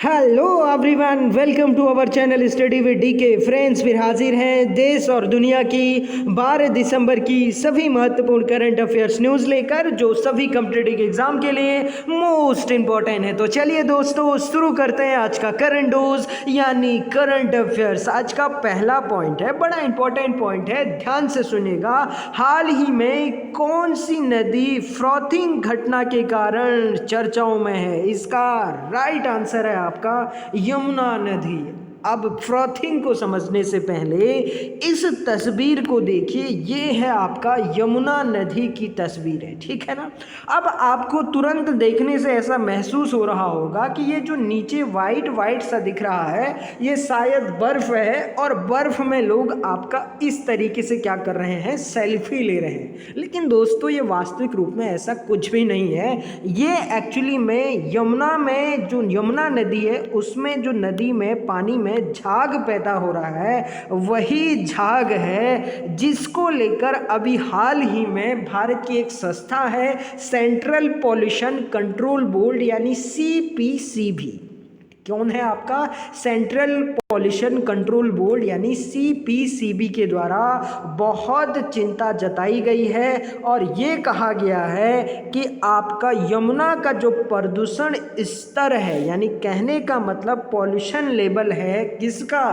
Hello everyone, welcome to our channel study with DK. Friends, फिर हाजिर हैं देश और दुनिया की 12 दिसंबर की सभी महत्वपूर्ण करंट अफेयर्स न्यूज़ लेकर, जो सभी कॉम्पिटिटिव एग्जाम के लिए मोस्ट इंपॉर्टेंट है। तो चलिए दोस्तों, शुरू करते हैं आज का करंट न्यूज़ यानी करंट अफेयर्स। आज का पहला पॉइंट है, बड़ा इंपॉर्टेंट पॉइंट है, ध्यान से सुनिएगा। हाल ही में कौन सी नदी फ्रॉथिंग घटना के कारण चर्चाओं में है? इसका राइट आंसर है आपका यमुना नदी। अब फ्रॉथिंग को समझने से पहले इस तस्वीर को देखिए, ये है आपका यमुना नदी की तस्वीर है, ठीक है ना। अब आपको तुरंत देखने से ऐसा महसूस हो रहा होगा कि ये जो नीचे वाइट वाइट सा दिख रहा है, ये शायद बर्फ है, और बर्फ में लोग आपका इस तरीके से क्या कर रहे हैं, सेल्फी ले रहे हैं। लेकिन दोस्तों, ये वास्तविक रूप में ऐसा कुछ भी नहीं है। ये एक्चुअली में यमुना में जो यमुना नदी है, उसमें जो नदी में पानी में झाग पैदा हो रहा है, वही झाग है जिसको लेकर अभी हाल ही में भारत की एक संस्था है, सेंट्रल पॉल्यूशन कंट्रोल बोर्ड यानी CPCB। कौन है आपका? सेंट्रल पॉल्यूशन कंट्रोल बोर्ड यानी CPCB के द्वारा बहुत चिंता जताई गई है, और ये कहा गया है कि आपका यमुना का जो प्रदूषण स्तर है, यानी कहने का मतलब पॉल्यूशन लेवल है किसका,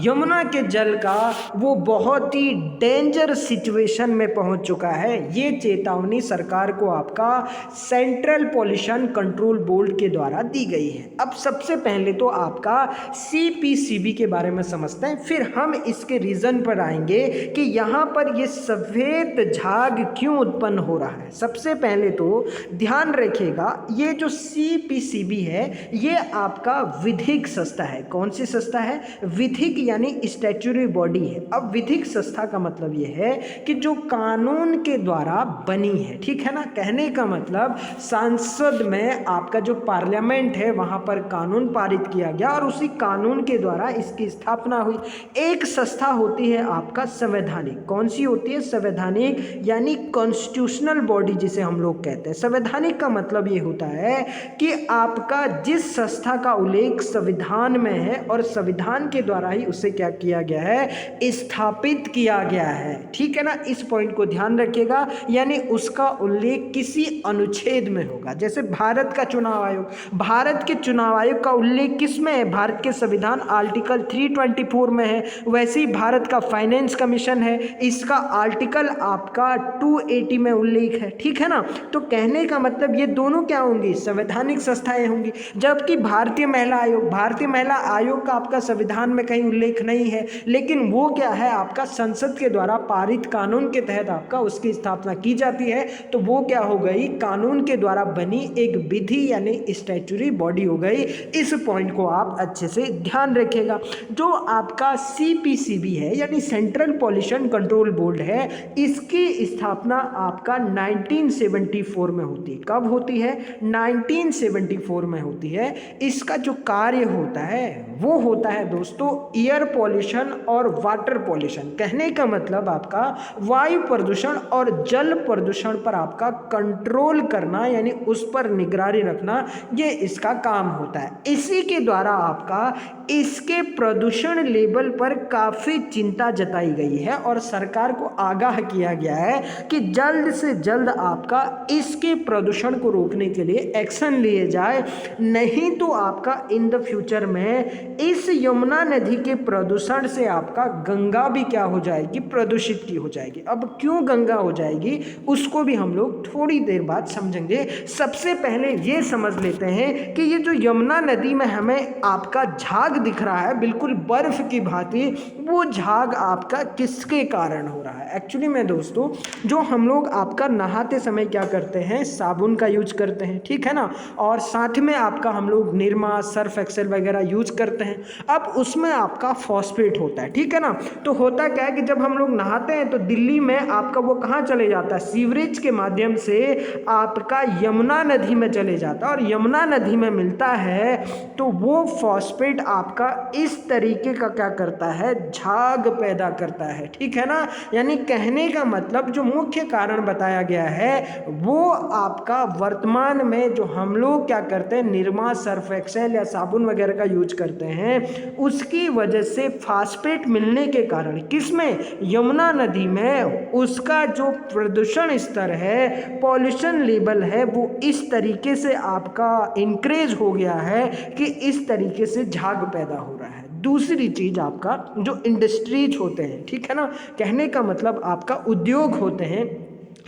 यमुना के जल का, वो बहुत ही डेंजर सिचुएशन में पहुंच चुका है। ये चेतावनी सरकार को आपका सेंट्रल पॉल्यूशन कंट्रोल बोर्ड के द्वारा दी गई है। अब सबसे पहले तो आपका CPCB के बारे में समझते हैं, फिर हम इसके रीजन पर आएंगे कि यहाँ पर ये सफेद झाग क्यों उत्पन्न हो रहा है। सबसे पहले तो ध्यान रखिएगा, ये जो CPCB है, ये आपका विधिक संस्था है। कौन सी संस्था है? विधिक यानी स्टैट्यूटरी बॉडी है। अब विधिक संस्था का मतलब ये है कि जो कानून के द्वारा बनी है, ठीक है ना। कहने का मतलब संसद में आपका जो पार्लियामेंट है, वहां पर कानून पारित किया गया और उसी कानून के द्वारा इसकी स्थापना हुई। एक संस्था होती है आपका संवैधानिक। कौन सी होती है? संवैधानिक यानी कॉन्स्टिट्यूशनल बॉडी जिसे हम लोग कहते हैं। संवैधानिक का मतलब ये होता है कि आपका जिस संस्था का उल्लेख संविधान में है और संविधान के द्वारा ही उसे क्या किया गया है, स्थापित किया गया है, ठीक है ना। इस पॉइंट को ध्यान रखिएगा, यानी उसका उल्लेख किसी अनुच्छेद में होगा। जैसे भारत का चुनाव आयोग, भारत के चुनाव आयोग का उल्लेख किस में है? भारत के संविधान आर्टिकल 324 में है। वैसे ही भारत का फाइनेंस कमीशन है, इसका आर्टिकल आपका 280 में उल्लेख है, ठीक है ना। तो कहने का मतलब ये दोनों क्या होंगी? संवैधानिक संस्थाएं होंगी। जबकि भारतीय महिला आयोग, भारतीय महिला आयोग का आपका संविधान में कहीं उल्लेख नहीं है, लेकिन वो क्या है, आपका संसद के द्वारा पारित कानून के तहत आपका उसकी स्थापना की जाती है। तो वो क्या हो गई? कानून के द्वारा बनी एक विधि यानी स्टैट्यूटरी बॉडी हो गई। इस पॉइंट को आप अच्छे से ध्यान रखिएगा। जो आपका CPCB है यानी सेंट्रल पॉल्यूशन कंट्रोल बोर्ड है, इसकी स्थापना आपका 1974 में होती है। कब होती है? 1974 में होती है। इसका जो कार्य होता है वो होता है दोस्तों एयर पॉल्यूशन और वाटर पॉल्यूशन। कहने का मतलब आपका वायु प्रदूषण और जल प्रदूषण पर आपका कंट्रोल करना, यानी उस पर निगरानी रखना, ये इसका काम होता है। इसी के द्वारा आपका इसके प्रदूषण लेवल पर काफ़ी चिंता जताई गई है और सरकार को आगाह किया गया है कि जल्द से जल्द आपका इसके प्रदूषण को रोकने के लिए एक्शन लिए जाए, नहीं तो आपका इन द फ्यूचर में इस यमुना नदी के प्रदूषण से आपका गंगा भी क्या हो जाएगी, प्रदूषित की हो जाएगी। अब क्यों गंगा हो जाएगी उसको भी हम लोग थोड़ी देर बाद समझेंगे। सबसे पहले ये समझ लेते हैं कि ये जो यमुना नदी में हमें आपका झाग दिख रहा है बिल्कुल बर्फ की भांति, वो झाग आपका किसके कारण हो रहा है? एक्चुअली में दोस्तों, जो हम लोग आपका नहाते समय क्या करते हैं, साबुन का यूज करते हैं, ठीक है ना, और साथ में आपका हम लोग निरमा, सर्फ एक्सेल वगैरह यूज करते हैं। अब उसमें आपका फॉस्फेट होता है, ठीक है ना। तो होता क्या है कि जब हम लोग नहाते हैं तो दिल्ली में आपका वो कहाँ चले जाता है, सीवरेज के माध्यम से आपका यमुना नदी में चले जाता है, और यमुना नदी में मिलता है तो वो फॉस्फेट आपका इस तरीके का क्या करता है, झाग पैदा करता है, ठीक है ना। यानी कहने का मतलब जो मुख्य कारण बताया गया है वो आपका वर्तमान में जो हम लोग क्या करते हैं, निरमा, सर्फ एक्सेल या साबुन वगैरह का यूज करते हैं, उसकी वजह से फास्फेट मिलने के कारण किसमें, यमुना नदी में, उसका जो प्रदूषण स्तर है, पॉल्यूशन लेवल है, वो इस तरीके से आपका इंक्रीज हो गया है कि इस तरीके से झाग पैदा हो रहा है। दूसरी चीज आपका जो इंडस्ट्रीज होते हैं, ठीक है ना, कहने का मतलब आपका उद्योग होते हैं,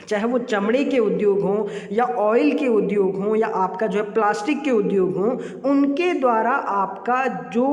चाहे वो चमड़े के उद्योग हों या ऑयल के उद्योग हों या आपका जो है प्लास्टिक के उद्योग हों, उनके द्वारा आपका जो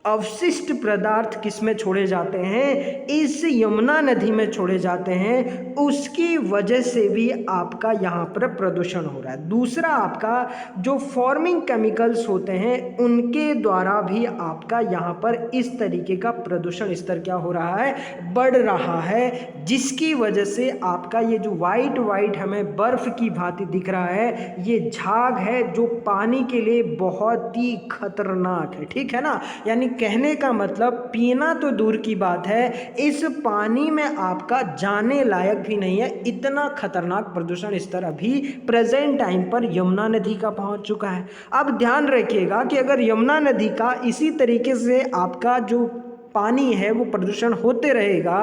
अवशिष्ट पदार्थ किस में छोड़े जाते हैं, इस यमुना नदी में छोड़े जाते हैं, उसकी वजह से भी आपका यहाँ पर प्रदूषण हो रहा है। दूसरा आपका जो फार्मिंग केमिकल्स होते हैं उनके द्वारा भी आपका यहाँ पर इस तरीके का प्रदूषण स्तर क्या हो रहा है, बढ़ रहा है, जिसकी वजह से आपका ये जो वाइट वाइट हमें बर्फ की भांति दिख रहा है, ये झाग है जो पानी के लिए बहुत ही खतरनाक है, ठीक है ना। यानी कहने का मतलब पीना तो दूर की बात है, इस पानी में आपका जाने लायक भी नहीं है, इतना खतरनाक प्रदूषण स्तर अभी प्रेजेंट टाइम पर यमुना नदी का पहुंच चुका है। अब ध्यान रखिएगा कि अगर यमुना नदी का इसी तरीके से आपका जो पानी है वो प्रदूषण होते रहेगा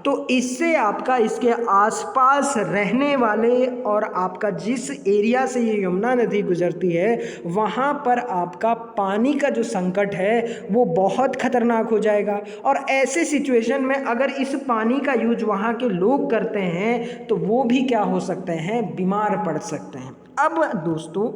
तो इससे आपका इसके आसपास रहने वाले और आपका जिस एरिया से ये यमुना नदी गुजरती है वहाँ पर आपका पानी का जो संकट है वो बहुत खतरनाक हो जाएगा। और ऐसे सिचुएशन में अगर इस पानी का यूज वहाँ के लोग करते हैं तो वो भी क्या हो सकते हैं, बीमार पड़ सकते हैं। अब दोस्तों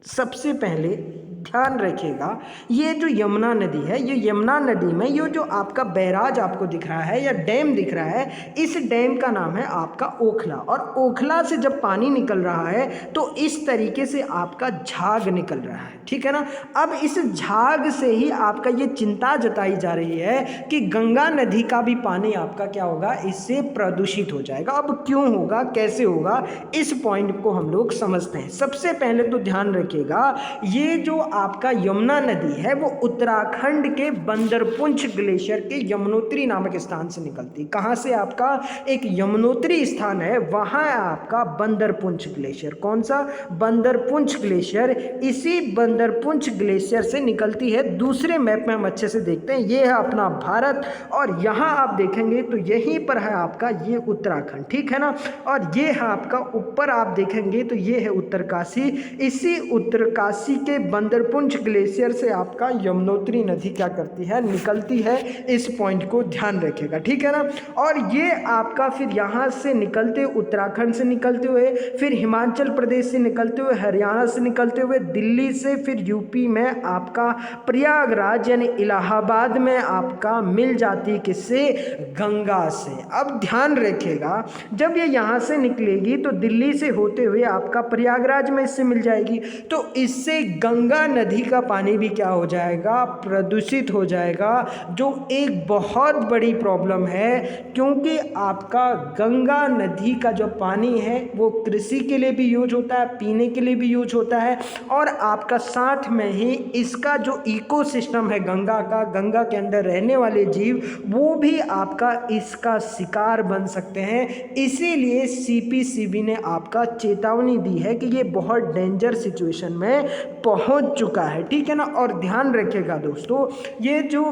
सबसे पहले ध्यान रखिएगा, ये जो यमुना नदी है, ये यमुना नदी में ये जो आपका बैराज आपको दिख रहा है या डैम दिख रहा है, इस डैम का नाम है आपका ओखला। और ओखला से जब पानी निकल रहा है तो इस तरीके से आपका झाग निकल रहा है, ठीक है ना। अब इस झाग से ही आपका ये चिंता जताई जा रही है कि गंगा नदी का भी पानी आपका क्या होगा, इससे प्रदूषित हो जाएगा। अब क्यों होगा, कैसे होगा, इस पॉइंट को हम लोग समझते हैं। सबसे पहले तो ध्यान रखिएगा, ये जो आपका यमुना नदी है वो उत्तराखंड के बंदरपुंछ ग्लेशियर के यमुनोत्री नामक स्थान से निकलती है। कहाँ से, आपका एक यमुनोत्री स्थान है वहाँ आपका बंदरपुंछ ग्लेशियर, कौन सा, बंदरपुंछ ग्लेशियर, इसी बंदरपुंछ ग्लेशियर से निकलती है। दूसरे मैप में हम अच्छे से देखते हैं, ये है अपना भारत और यहाँ आप देखेंगे तो यहीं पर है आपका ये उत्तराखंड, ठीक है ना। और ये है आपका ऊपर आप देखेंगे तो ये है उत्तरकाशी, इसी उत्तरकाशी के बंदरपुंछ ग्लेशियर से आपका यमुनोत्री नदी क्या करती है, निकलती है। इस पॉइंट को ध्यान रखिएगा, ठीक है ना। और ये आपका फिर यहाँ से निकलते हुए उत्तराखंड से निकलते हुए फिर हिमाचल प्रदेश से निकलते हुए हरियाणा से निकलते हुए दिल्ली से फिर यूपी में आपका प्रयागराज यानी इलाहाबाद में आपका मिल जाती है, किससे, गंगा से। अब ध्यान रखिएगा, जब ये यहाँ से निकलेगी तो दिल्ली से होते हुए आपका प्रयागराज में इससे मिल जाएगी, तो इससे गंगा नदी का पानी भी क्या हो जाएगा, प्रदूषित हो जाएगा, जो एक बहुत बड़ी प्रॉब्लम है। क्योंकि आपका गंगा नदी का जो पानी है वो कृषि के लिए भी यूज होता है, पीने के लिए भी यूज होता है, और आपका साथ में ही इसका जो इकोसिस्टम है गंगा का, गंगा के अंदर रहने वाले जीव वो भी आपका इसका शिकार बन सकते हैं। इसीलिए सीपीसीबी ने आपका चेतावनी दी है कि ये बहुत डेंजर सिचुएशन में पहुंच चुका है, ठीक है ना। और ध्यान रखिएगा दोस्तों, ये जो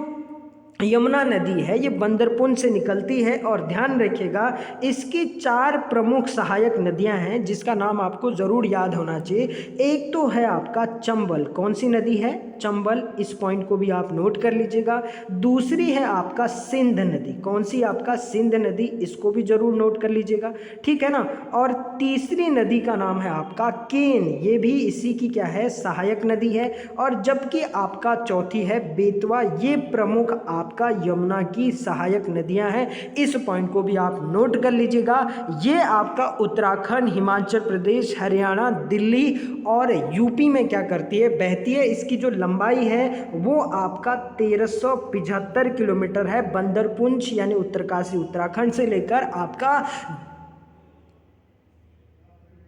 यमुना नदी है ये बंदरपुंछ से निकलती है और ध्यान रखिएगा इसकी 4 प्रमुख सहायक नदियां हैं जिसका नाम आपको ज़रूर याद होना चाहिए। एक तो है आपका चंबल, कौन सी नदी है, चंबल, इस पॉइंट को भी आप नोट कर लीजिएगा। दूसरी है आपका सिंध नदी, कौन सी, आपका सिंध नदी, इसको भी ज़रूर नोट कर लीजिएगा, ठीक है ना। और तीसरी नदी का नाम है आपका केन, ये भी इसी की क्या है, सहायक नदी है। और जबकि आपका चौथी है बेतवा, ये प्रमुख आपका यमुना की सहायक नदियां हैं। इस पॉइंट को भी आप नोट कर लीजिएगा। ये आपका उत्तराखंड, हिमाचल प्रदेश, हरियाणा, दिल्ली और यूपी में क्या करती है, बहती है। इसकी जो लंबाई है वो आपका 1375 किलोमीटर है। बंदरपुंछ यानी उत्तरकाशी उत्तराखंड से लेकर आपका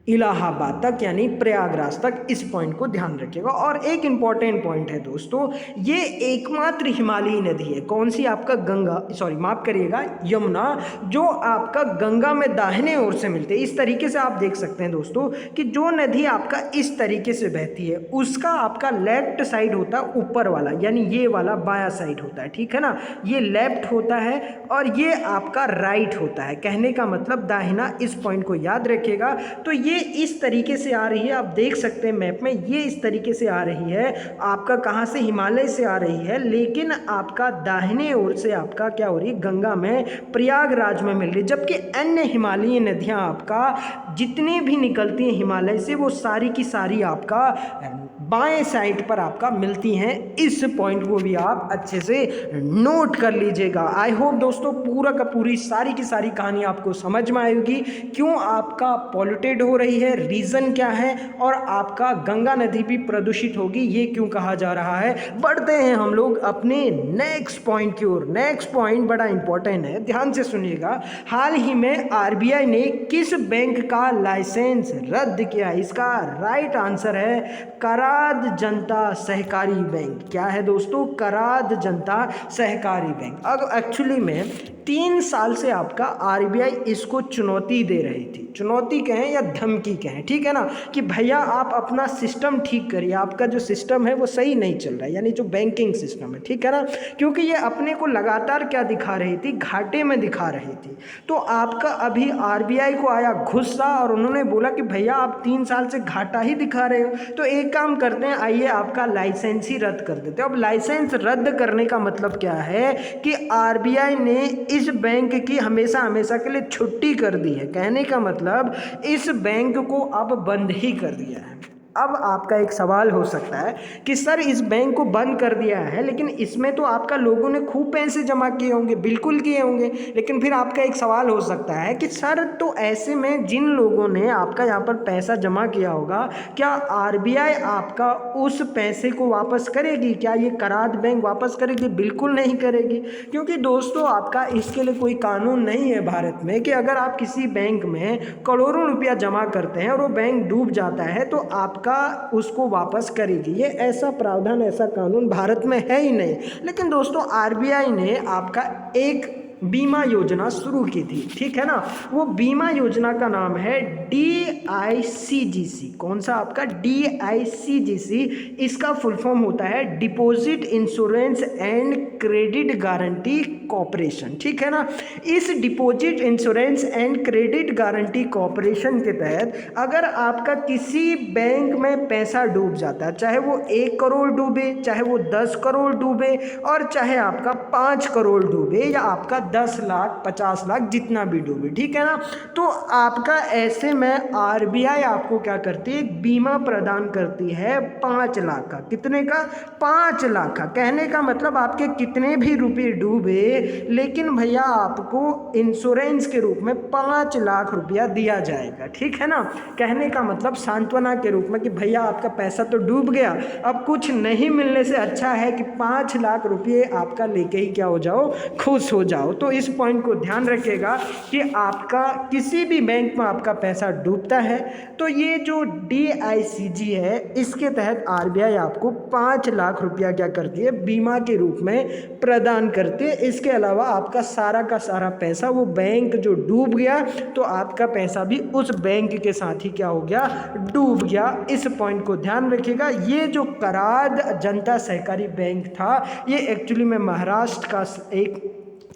इलाहाबाद तक यानी प्रयागराज तक, इस पॉइंट को ध्यान रखिएगा। और एक इम्पॉर्टेंट पॉइंट है दोस्तों, ये एकमात्र हिमालयी नदी है। कौन सी? आपका गंगा, सॉरी माफ करिएगा, यमुना, जो आपका गंगा में दाहिने ओर से मिलते हैं। इस तरीके से आप देख सकते हैं दोस्तों कि जो नदी आपका इस तरीके से बहती है उसका आपका लेफ्ट साइड होता है ऊपर वाला, यानी ये वाला बायां साइड होता है, ठीक है ना। ये लेफ्ट होता है और ये आपका राइट होता है, कहने का मतलब दाहिना। इस पॉइंट को याद रखिएगा। तो ये इस तरीके से आ रही है, आप देख सकते हैं मैप में, ये इस तरीके से आ रही है। आपका कहाँ से? हिमालय से आ रही है, लेकिन आपका दाहिने ओर से आपका क्या हो रही है? गंगा में, प्रयागराज में मिल रही है। जबकि अन्य हिमालयी नदियाँ आपका जितनी भी निकलती हैं हिमालय से, वो सारी की सारी आपका बाएं साइड पर आपका मिलती हैं। इस पॉइंट को भी आप अच्छे से नोट कर लीजिएगा। आई होप दोस्तों पूरा का पूरी सारी की सारी कहानी आपको समझ में आएगी, क्यों आपका पॉल्यूटेड हो रही है, रीज़न क्या है, और आपका गंगा नदी भी प्रदूषित होगी, ये क्यों कहा जा रहा है। बढ़ते हैं हम लोग अपने नेक्स्ट पॉइंट की ओर। नेक्स्ट पॉइंट बड़ा इंपॉर्टेंट है, ध्यान से सुनिएगा। हाल ही में आरबीआई ने किस बैंक का लाइसेंस रद्द किया? इसका राइट आंसर है कराद जनता सहकारी बैंक। क्या है दोस्तों? कराद जनता सहकारी बैंक। अब एक्चुअली में 3 साल से आपका आरबीआई इसको चुनौती दे रही थी, चुनौती कहें या धमकी कहें, ठीक है ना, कि भैया आप अपना सिस्टम ठीक करिए, आपका जो सिस्टम है वो सही नहीं चल रहा है, यानी जो बैंकिंग सिस्टम है, ठीक है ना। क्योंकि ये अपने को लगातार क्या दिखा रही थी? घाटे में दिखा रही थी। तो आपका अभी आरबीआई को आया गुस्सा और उन्होंने बोला कि भैया आप 3 साल से घाटा ही दिखा रहे हो, तो एक काम करते हैं, आइए आपका लाइसेंस ही रद्द कर देते हैं। अब लाइसेंस रद्द करने का मतलब क्या है कि आरबीआई ने इस बैंक की हमेशा हमेशा के लिए छुट्टी कर दी है। कहने का मतलब इस बैंक को अब बंद ही कर दिया है। अब आपका एक सवाल हो सकता है कि सर इस बैंक को बंद कर दिया है, लेकिन इसमें तो आपका लोगों ने खूब पैसे जमा किए होंगे। बिल्कुल किए होंगे, लेकिन फिर आपका एक सवाल हो सकता है कि सर तो ऐसे में जिन लोगों ने आपका यहाँ पर पैसा जमा किया होगा, क्या आरबीआई आपका उस पैसे को वापस करेगी? क्या ये कराद बैंक वापस करेगी? बिल्कुल नहीं करेगी, क्योंकि दोस्तों आपका इसके लिए कोई कानून नहीं है भारत में कि अगर आप किसी बैंक में करोड़ों रुपया जमा करते हैं और वो बैंक डूब जाता है तो आप का उसको वापस करेगी। ये ऐसा प्रावधान, ऐसा कानून भारत में है ही नहीं। लेकिन दोस्तों आरबीआई ने आपका एक बीमा योजना शुरू की थी, ठीक है ना। वो बीमा योजना का नाम है DICGC। कौन सा? आपका DICGC। इसका फुल फॉर्म होता है deposit insurance and credit guarantee corporation, ठीक है ना। इस deposit insurance and credit guarantee corporation के तहत अगर आपका किसी बैंक में पैसा डूब जाता है, चाहे वो 1 करोड़ डूबे, चाहे वो 10 करोड़ डूबे, और चाहे आपका 5 करोड़ डूबे, या आपका 10 लाख 50 लाख जितना भी डूबे, ठीक है ना, तो आपका ऐसे में आरबीआई आपको क्या करती है? बीमा प्रदान करती है 5 लाख का। कितने का? 5 लाख का। कहने का मतलब आपके कितने भी रुपए डूबे, लेकिन भैया आपको इंश्योरेंस के रूप में 5 लाख रुपया दिया जाएगा, ठीक है ना। कहने का मतलब सांत्वना के रूप में कि भैया आपका पैसा तो डूब गया, अब कुछ नहीं मिलने से अच्छा है कि 5 लाख रुपये आपका लेके ही क्या हो जाओ? खुश हो जाओ। तो इस पॉइंट को ध्यान रखिएगा कि आपका किसी भी बैंक में आपका पैसा डूबता है तो ये जो DICG है इसके तहत आरबीआई आपको 5 लाख रुपया क्या करती है? बीमा के रूप में प्रदान करती है। इसके अलावा आपका सारा का सारा पैसा, वो बैंक जो डूब गया तो आपका पैसा भी उस बैंक के साथ ही क्या हो गया? डूब गया। इस पॉइंट को ध्यान रखिएगा। ये जो कराद जनता सहकारी बैंक था, ये एक्चुअली में महाराष्ट्र का एक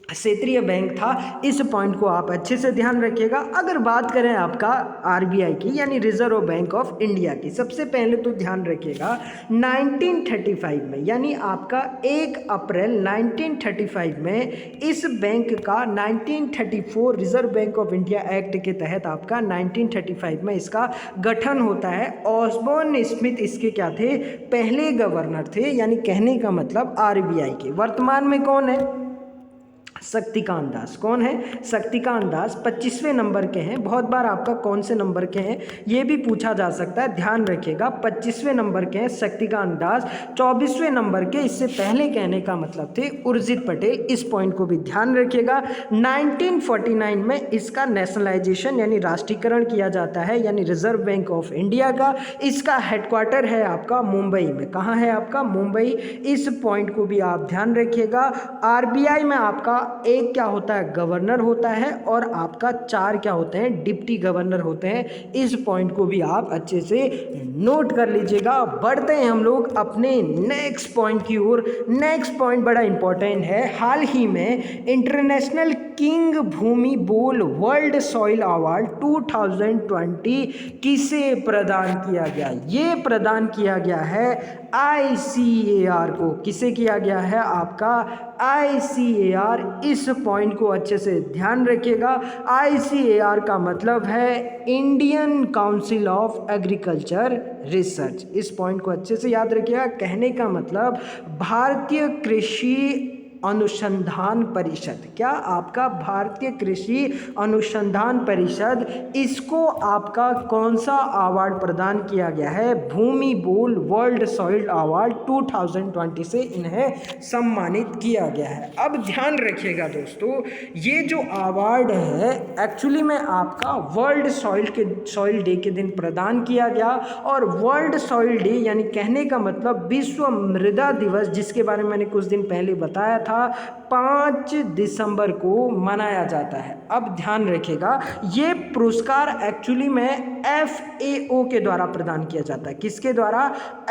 क्षेत्रीय बैंक था। इस पॉइंट को आप अच्छे से ध्यान रखिएगा। अगर बात करें आपका आरबीआई की, यानी रिजर्व बैंक ऑफ इंडिया की, सबसे पहले तो ध्यान रखिएगा 1935 में, यानी आपका 1 अप्रैल 1935 में इस बैंक का 1934 reserve bank of India act के तहत आपका 1935 में इसका गठन होता है। ऑसबोर्न स्मिथ इसके क्या थे? पहले गवर्नर थे, यानी कहने का मतलब आरबीआई के। वर्तमान में कौन है? शक्तिकांत दास। कौन है? शक्तिकांत दास 25वें नंबर के हैं। बहुत बार आपका कौन से नंबर के हैं ये भी पूछा जा सकता है, ध्यान रखिएगा। 25वें नंबर के हैं शक्तिकांत दास। 24वें नंबर के इससे पहले कहने का मतलब थे उर्जित पटेल। इस पॉइंट को भी ध्यान रखिएगा। 1949 में इसका नेशनलाइजेशन यानी राष्ट्रीयकरण किया जाता है, यानी रिजर्व बैंक ऑफ इंडिया का। इसका हेडक्वार्टर है आपका मुंबई में। कहाँ है आपका? मुंबई। इस पॉइंट को भी आप ध्यान रखिएगा। आरबीआई में आपका एक क्या होता है? गवर्नर होता है, और आपका 4 क्या होते हैं? डिप्टी गवर्नर होते हैं। इस पॉइंट को भी आप अच्छे से नोट कर लीजिएगा। बढ़ते हैं हम लोग अपने नेक्स्ट पॉइंट की ओर। नेक्स्ट पॉइंट बड़ा इंपॉर्टेंट है। हाल ही में इंटरनेशनल किंग भूमि बोल वर्ल्ड सॉइल अवार्ड 2020 किसे प्रदान किया गया? ये प्रदान किया गया है ICAR को। किसे किया गया है? आपका ICAR। इस पॉइंट को अच्छे से ध्यान रखिएगा। ICAR का मतलब है Indian council of agriculture research. इस पॉइंट को अच्छे से याद रखिएगा। कहने का मतलब भारतीय कृषि अनुसंधान परिषद। क्या? आपका भारतीय कृषि अनुसंधान परिषद, इसको आपका कौन सा अवार्ड प्रदान किया गया है? भूमि बोल वर्ल्ड सॉइल अवार्ड 2020 से इन्हें सम्मानित किया गया है। अब ध्यान रखिएगा दोस्तों, ये जो अवार्ड है एक्चुअली में आपका वर्ल्ड सॉइल डे के दिन प्रदान किया गया। और वर्ल्ड सॉइल डे यानी कहने का मतलब विश्व मृदा दिवस, जिसके बारे में मैंने कुछ दिन पहले बताया था, 5 दिसंबर को मनाया जाता है। अब ध्यान रखिएगा, ये पुरस्कार एक्चुअली में FAO के द्वारा प्रदान किया जाता है। किसके द्वारा?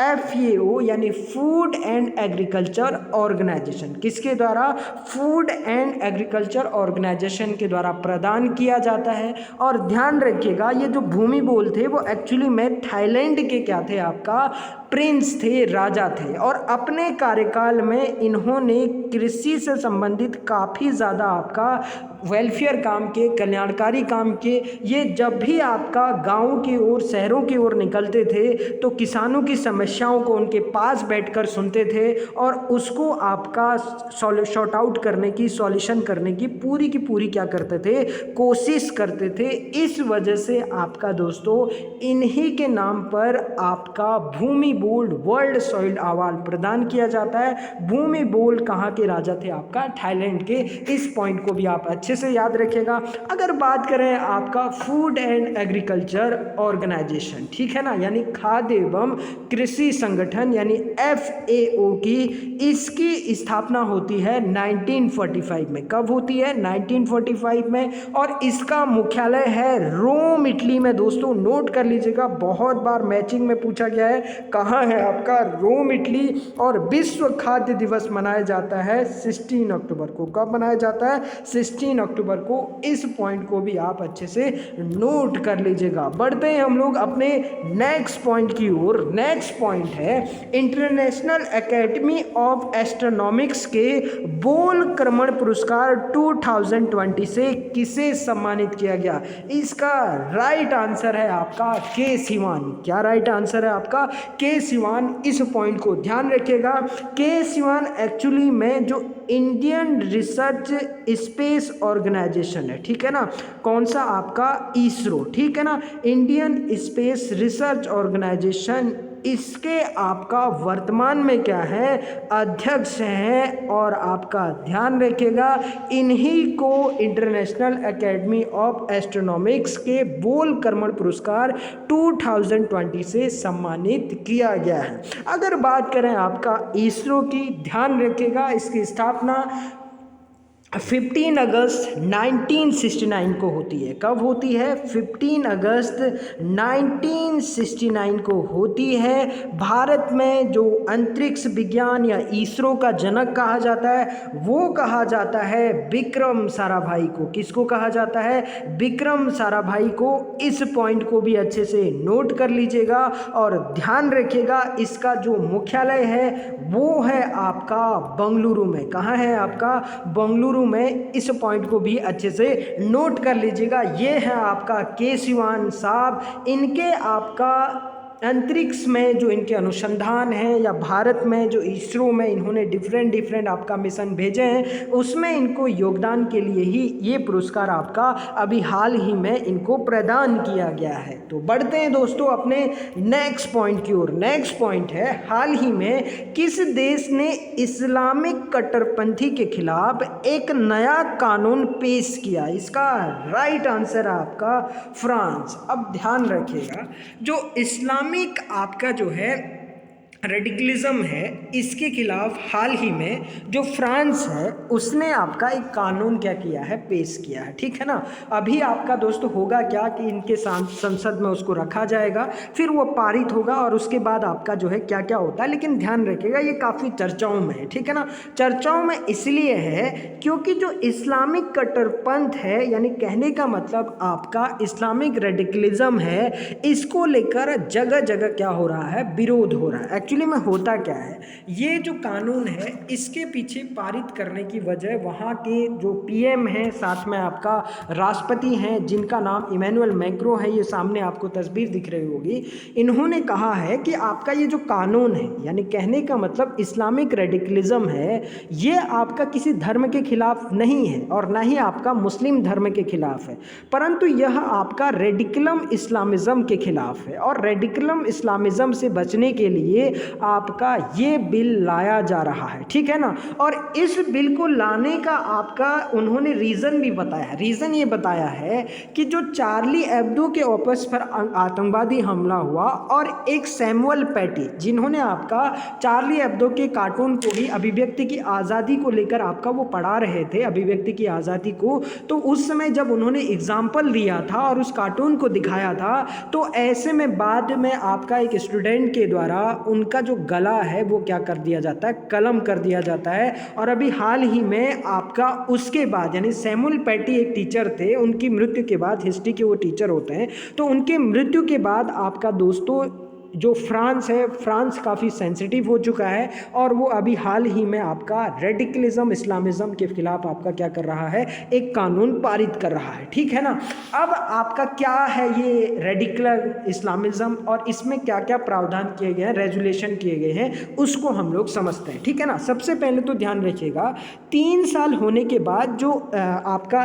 FAO यानी फूड एंड एग्रीकल्चर ऑर्गेनाइजेशन। किसके द्वारा? फूड एंड एग्रीकल्चर ऑर्गेनाइजेशन के द्वारा प्रदान किया जाता है। और ध्यान रखिएगा, ये जो भूमि बोल थे वो एक्चुअली में थाईलैंड के क्या थे? आपका प्रिंस थे, राजा थे। और अपने कार्यकाल में इन्होंने कृषि से संबंधित काफ़ी ज़्यादा आपका वेलफेयर काम के, कल्याणकारी काम के। ये जब भी आपका गाँव की ओर, शहरों की ओर निकलते थे तो किसानों की समस्याओं को उनके पास बैठकर सुनते थे और उसको आपका सॉर्ट आउट करने की, सॉल्यूशन करने की पूरी क्या करते थे? कोशिश करते थे। इस वजह से आपका दोस्तों इन्हीं के नाम पर आपका भूमि बोल वर्ल्ड सॉइल अवार्ड प्रदान किया जाता है। भूमि बोल कहाँ के राजा थे? आपका थाईलैंड के। इस पॉइंट को भी आप अच्छे से याद रखिएगा। अगर बात करें आपका फूड एंड एग्रीकल्चर ऑर्गेनाइजेशन, ठीक है ना, यानी खाद्य एवं कृषि संगठन यानी FAO की, इसकी स्थापना होती है 1945 में। कब होती है? 1945 में। और इसका मुख्यालय है रोम, इटली में। दोस्तों नोट कर लीजिएगा, बहुत बार मैचिंग में पूछा गया है। कहाँ है आपका? रोम, इटली। और विश्व खाद्य दिवस मनाया जाता है 16 अक्टूबर को। कब मनाया जाता है? 16 अक्टूबर को। इस पॉइंट को भी आप अच्छे से नोट कर लीजिएगा। बढ़ते हैं हम लोग अपने नेक्स्ट पॉइंट की ओर। नेक्स्ट पॉइंट है इंटरनेशनल एकेडमी ऑफ एस्ट्रोनॉमिक्स के बोल क्रमण पुरस्कार 2020 से किसे सम्मानित किया गया? इसका राइट आंसर है आपका के सिवान। क्या राइट आंसर है आपका? के सिवान। इस पॉइंट को ध्यान रखिएगा। के सिवान एक्चुअली में जो इंडियन रिसर्च स्पेस ऑर्गेनाइजेशन है, ठीक है ना, कौन सा? आपका इसरो, ठीक है ना, इंडियन स्पेस रिसर्च ऑर्गेनाइजेशन। इसके आपका वर्तमान में क्या है? अध्यक्ष हैं। और आपका ध्यान रखिएगा, इन्हीं को इंटरनेशनल एकेडमी ऑफ एस्ट्रोनॉमिक्स के बोल क्रमण पुरस्कार 2020 से सम्मानित किया गया है। अगर बात करें आपका इसरो की, ध्यान रखिएगा, इसकी स्थापना 15 अगस्त 1969 को होती है। कब होती है? 15 अगस्त 1969 को होती है। भारत में जो अंतरिक्ष विज्ञान या इसरो का जनक कहा जाता है वो कहा जाता है विक्रम साराभाई को। किसको कहा जाता है? विक्रम साराभाई को। इस पॉइंट को भी अच्छे से नोट कर लीजिएगा और ध्यान रखिएगा, इसका जो मुख्यालय है वो है आपका बंगलुरु में। कहाँ है आपका? बंगलुरु में। इस पॉइंट को भी अच्छे से नोट कर लीजिएगा। ये है आपका के सिवान साहब। इनके आपका अंतरिक्ष में जो इनके अनुसंधान हैं या भारत में जो इसरो में इन्होंने डिफरेंट आपका मिशन भेजे हैं, उसमें इनको योगदान के लिए ही ये पुरस्कार आपका अभी हाल ही में इनको प्रदान किया गया है। तो बढ़ते हैं दोस्तों अपने नेक्स्ट पॉइंट की ओर। नेक्स्ट पॉइंट है, हाल ही में किस देश ने इस्लामिक कट्टरपंथी के खिलाफ एक नया कानून पेश किया? इसका राइट आंसर है आपका फ्रांस। अब ध्यान रखिएगा, जो इस्लामिक आपका जो है रेडिकलिज्म है, इसके खिलाफ हाल ही में जो फ्रांस है उसने आपका एक कानून क्या किया है, पेश किया है। ठीक है ना। अभी आपका दोस्तों होगा क्या कि इनके संसद में उसको रखा जाएगा, फिर वो पारित होगा और उसके बाद आपका जो है क्या क्या होता है। लेकिन ध्यान रखिएगा ये काफ़ी चर्चाओं में है। ठीक है ना। चर्चाओं में इसलिए है क्योंकि जो इस्लामिक कट्टरपंथ है, यानी कहने का मतलब आपका इस्लामिक रेडिकलिज्म है, इसको लेकर जगह जगह क्या हो रहा है, विरोध हो रहा है। एक्चुअली में होता क्या है, ये जो कानून है इसके पीछे पारित करने की वजह वहाँ के जो पीएम हैं, साथ में आपका राष्ट्रपति हैं जिनका नाम इमैनुअल मैक्रो है, ये सामने आपको तस्वीर दिख रही होगी। इन्होंने कहा है कि आपका ये जो कानून है, यानी कहने का मतलब इस्लामिक रेडिकलिज्म है, ये आपका किसी धर्म के खिलाफ नहीं है और ना ही आपका मुस्लिम धर्म के खिलाफ है, परंतु यह आपका रेडिकलम इस्लामिज्म के खिलाफ है। और रेडिकलम इस्लामिज्म से बचने के लिए आपका ये बिल लाया जा रहा है। ठीक है ना। और इस बिल को लाने का आपका उन्होंने रीज़न भी बताया है। रीज़न ये बताया है कि जो चार्ली एब्डो के ऑफिस पर आतंकवादी हमला हुआ और एक सैमुअल पैटी, जिन्होंने आपका चार्ली एब्डो के कार्टून को ही अभिव्यक्ति की आज़ादी को लेकर आपका वो पढ़ा रहे थे, अभिव्यक्ति की आज़ादी को, तो उस समय जब उन्होंने एग्जाम्पल दिया था और उस कार्टून को दिखाया था, तो ऐसे में बाद में आपका एक स्टूडेंट के द्वारा उनका जो गला है वो क्या कर दिया जाता है, कलम कर दिया जाता है। और अभी हाल ही में आपका उसके बाद, यानी सैमुअल पैटी एक टीचर थे, उनकी मृत्यु के बाद, हिस्ट्री के वो टीचर होते हैं, तो उनके मृत्यु के बाद आपका दोस्तों जो फ्रांस है, फ्रांस काफ़ी सेंसिटिव हो चुका है और वो अभी हाल ही में आपका रेडिकलिज्म इस्लामिज्म के खिलाफ आपका क्या कर रहा है, एक कानून पारित कर रहा है। ठीक है ना। अब आपका क्या है ये रेडिकल इस्लामिज्म और इसमें क्या क्या प्रावधान किए गए हैं, रेजुलेशन किए गए हैं, उसको हम लोग समझते हैं। ठीक है ना। सबसे पहले तो ध्यान रखिएगा, 3 साल होने के बाद जो आपका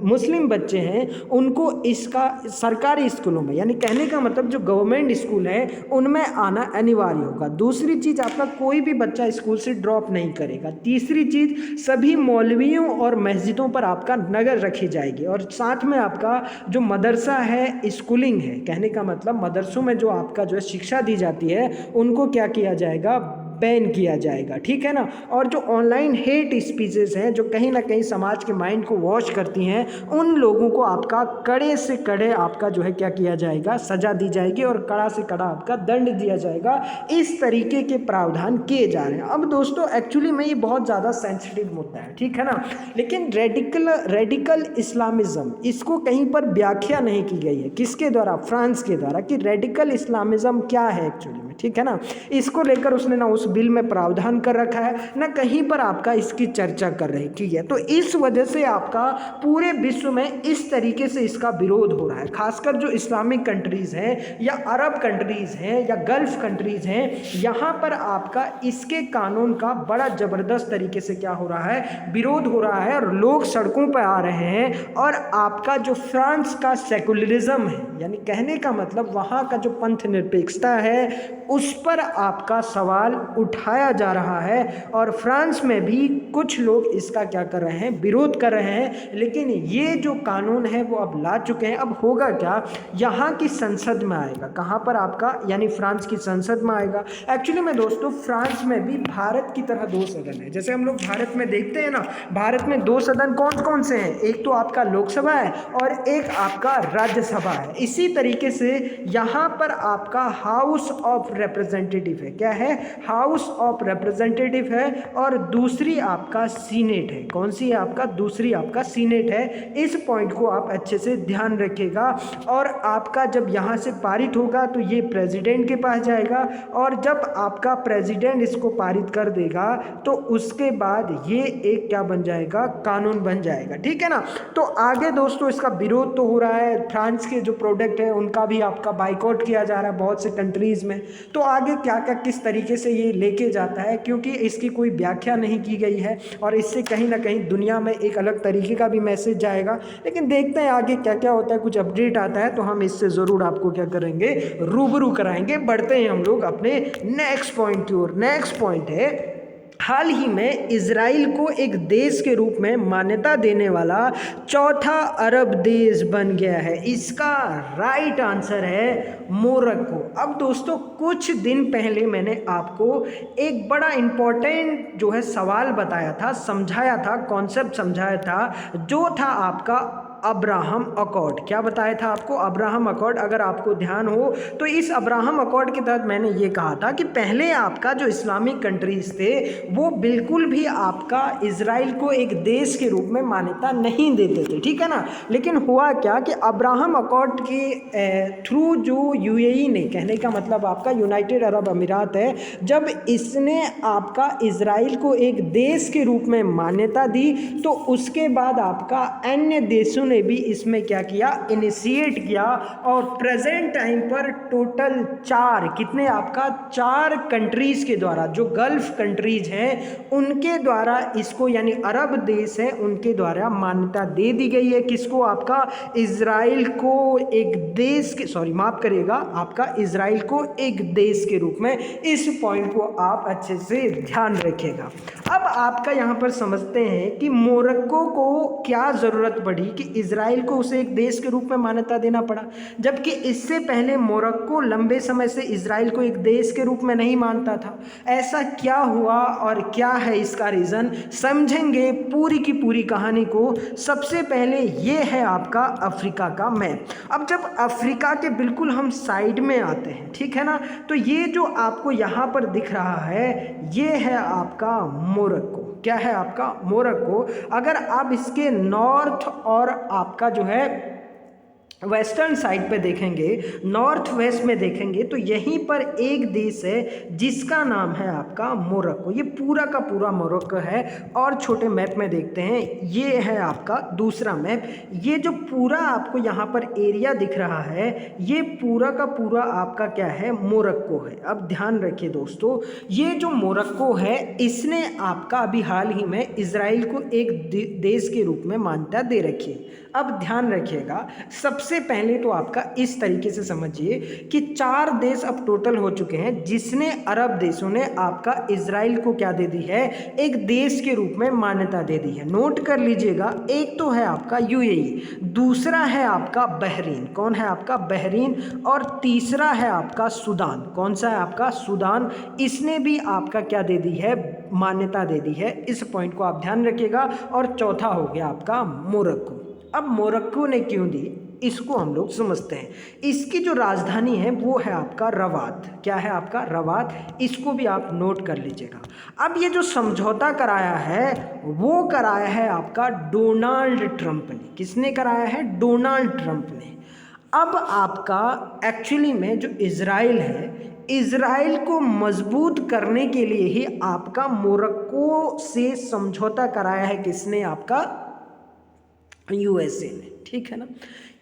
मुस्लिम बच्चे हैं उनको इसका सरकारी स्कूलों में, यानी कहने का मतलब जो गवर्नमेंट स्कूल है उनमें आना अनिवार्य होगा। दूसरी चीज, आपका कोई भी बच्चा स्कूल से ड्रॉप नहीं करेगा। तीसरी चीज, सभी मौलवियों और मस्जिदों पर आपका नजर रखी जाएगी। और साथ में आपका जो मदरसा है, स्कूलिंग है, कहने का मतलब मदरसों में जो आपका जो है शिक्षा दी जाती है, उनको क्या किया जाएगा, बैन किया जाएगा। ठीक है ना। और जो ऑनलाइन हेट स्पीचेस हैं, जो कहीं ना कहीं समाज के माइंड को वॉश करती हैं, उन लोगों को आपका कड़े से कड़े आपका जो है क्या किया जाएगा, सजा दी जाएगी और कड़ा से कड़ा आपका दंड दिया जाएगा। इस तरीके के प्रावधान किए जा रहे हैं। अब दोस्तों एक्चुअली में ये बहुत ज़्यादा सेंसिटिव मुद्दा है। ठीक है ना। लेकिन रेडिकल इस्लामिज्म, इसको कहीं पर व्याख्या नहीं की गई है। किसके द्वारा? फ्रांस के द्वारा, कि रेडिकल इस्लामिज्म क्या है एक्चुअली में। ठीक है ना। इसको लेकर उसने ना उस बिल में प्रावधान कर रखा है, ना कहीं पर आपका इसकी चर्चा कर रही। ठीक है। तो इस वजह से आपका पूरे विश्व में इस तरीके से इसका विरोध हो रहा है। खासकर जो इस्लामिक कंट्रीज हैं या अरब कंट्रीज हैं या गल्फ कंट्रीज हैं, यहाँ पर आपका इसके कानून का बड़ा जबरदस्त तरीके से क्या हो रहा है, विरोध हो रहा है और लोग सड़कों पर आ रहे हैं। और आपका जो फ्रांस का सेकुलरिज्म है, यानी कहने का मतलब वहाँ का जो पंथ निरपेक्षता है, उस पर आपका सवाल उठाया जा रहा है। और फ्रांस में भी कुछ लोग इसका क्या कर रहे हैं, विरोध कर रहे हैं। लेकिन ये जो कानून है वो अब ला चुके हैं। अब होगा क्या, यहाँ की संसद में आएगा। कहाँ पर आपका, यानी फ्रांस की संसद में आएगा। एक्चुअली में दोस्तों फ्रांस में भी भारत की तरह 2 सदन है। जैसे हम लोग भारत में देखते हैं ना, भारत में 2 सदन कौन कौन से हैं, एक तो आपका लोकसभा है और एक आपका राज्यसभा है। इसी तरीके से यहाँ पर आपका हाउस ऑफ रिप्रेजेंटेटिव है। क्या है? हाउस ऑफ रिप्रेजेंटेटिव है। और दूसरी आपका सीनेट है। कौन सी है आपका? दूसरी आपका सीनेट है। इस पॉइंट को आप अच्छे से ध्यान रखिएगा। और आपका जब यहाँ से पारित होगा तो ये प्रेसिडेंट के पास जाएगा, और जब आपका प्रेसिडेंट इसको पारित कर देगा तो उसके बाद ये एक क्या बन जाएगा? कानून बन जाएगा। ठीक है ना। तो आगे दोस्तों इसका विरोध तो हो रहा है, फ्रांस के जो प्रोडक्ट है उनका भी आपका बाइकआउट किया जा रहा है बहुत से कंट्रीज में। तो आगे क्या क्या किस तरीके से ये लेके जाता है, क्योंकि इसकी कोई व्याख्या नहीं की गई है और इससे कहीं ना कहीं दुनिया में एक अलग तरीके का भी मैसेज जाएगा। लेकिन देखते हैं आगे क्या क्या होता है। कुछ अपडेट आता है तो हम इससे ज़रूर आपको क्या करेंगे? रूबरू कराएंगे। बढ़ते हैं हम लोग अपने नेक्स्ट पॉइंट की ओर। नेक्स्ट पॉइंट है, हाल ही में इजराइल को एक देश के रूप में मान्यता देने वाला चौथा अरब देश बन गया है। इसका राइट आंसर है मोरक्को। अब दोस्तों कुछ दिन पहले मैंने आपको एक बड़ा इंपॉर्टेंट जो है सवाल बताया था, समझाया था, कॉन्सेप्ट समझाया था, जो था आपका अब्राहम अकॉर्ड। क्या बताया था आपको? Abraham accord. अगर आपको ध्यान हो तो इस अब्राहम अकॉर्ड के तहत मैंने ये कहा था कि पहले आपका जो इस्लामिक कंट्रीज थे वो बिल्कुल भी आपका इजराइल को एक देश के रूप में मान्यता नहीं देते थे। ठीक है ना। लेकिन हुआ क्या कि अब्राहम अकॉर्ड के थ्रू जो यूएई ने, कहने का मतलब आपका यूनाइटेड अरब अमीरात है, जब इसने आपका इजराइल को एक देश के रूप में मान्यता दी तो उसके बाद आपका अन्य देशों ने भी इसमें क्या किया? इनिशिएट किया। और प्रेजेंट टाइम पर टोटल 4, कितने आपका? 4 कंट्रीज के द्वारा, जो गल्फ कंट्रीज हैं उनके द्वारा इसको, यानी अरब देश है उनके द्वारा मान्यता दे दी गई है। किसको? आपका इजराइल को एक देश के, सॉरी माफ करिएगा, आपका इजराइल को एक देश के रूप में। इस पॉइंट को आप अच्छे से ध्यान रखिएगा। अब आपका यहाँ पर समझते हैं कि मोरक्को को क्या ज़रूरत पड़ी कि इजराइल को उसे एक देश के रूप में मान्यता देना पड़ा, जबकि इससे पहले मोरक्को लंबे समय से इजराइल को एक देश के रूप में नहीं मानता था। ऐसा क्या हुआ और क्या है इसका रीज़न, समझेंगे पूरी की पूरी कहानी को। सबसे पहले ये है आपका अफ्रीका का मैप। अब जब अफ्रीका के बिल्कुल हम साइड में आते हैं, ठीक है ना, तो ये जो आपको यहाँ पर दिख रहा है ये है आपका मोरक्को। क्या है आपका? मोरक्को। अगर आप इसके नॉर्थ और आपका जो है वेस्टर्न साइड पे देखेंगे, नॉर्थ वेस्ट में देखेंगे, तो यहीं पर एक देश है जिसका नाम है आपका मोरक्को। ये पूरा का पूरा मोरक्को है। और छोटे मैप में देखते हैं, ये है आपका दूसरा मैप। ये जो पूरा आपको यहाँ पर एरिया दिख रहा है ये पूरा का पूरा आपका क्या है? मोरक्को है। अब ध्यान रखिए दोस्तों, ये जो मोरक्को है इसने आपका अभी हाल ही में इजराइल को एक देश के रूप में मान्यता दे रखी है। अब ध्यान रखिएगा, सबसे पहले तो आपका इस तरीके से समझिए कि 4 देश अब टोटल हो चुके हैं जिसने, अरब देशों ने आपका इजराइल को क्या दे दी है? एक देश के रूप में मान्यता दे दी है। नोट कर लीजिएगा, एक तो है आपका यूएई, दूसरा है आपका बहरीन। कौन है आपका? बहरीन। और तीसरा है आपका सूडान। कौन सा है आपका? सूडान। इसने भी आपका क्या दे दी है? मान्यता दे दी है। इस पॉइंट को आप ध्यान रखिएगा। और चौथा हो गया आपका मोरक्को। अब मोरक्को ने क्यों दी इसको हम लोग समझते हैं। इसकी जो राजधानी है वो है आपका रवाद। क्या है आपका? रवाद। इसको भी आप नोट कर लीजिएगा। अब ये जो समझौता कराया है वो कराया है आपका डोनाल्ड ट्रंप ने। किसने कराया है? डोनाल्ड ट्रंप ने। अब आपका एक्चुअली में जो इजराइल है, इजराइल को मजबूत करने के लिए ही आपका मोरक्को से समझौता कराया है। किसने? आपका यूएसए ने। ठीक है ना।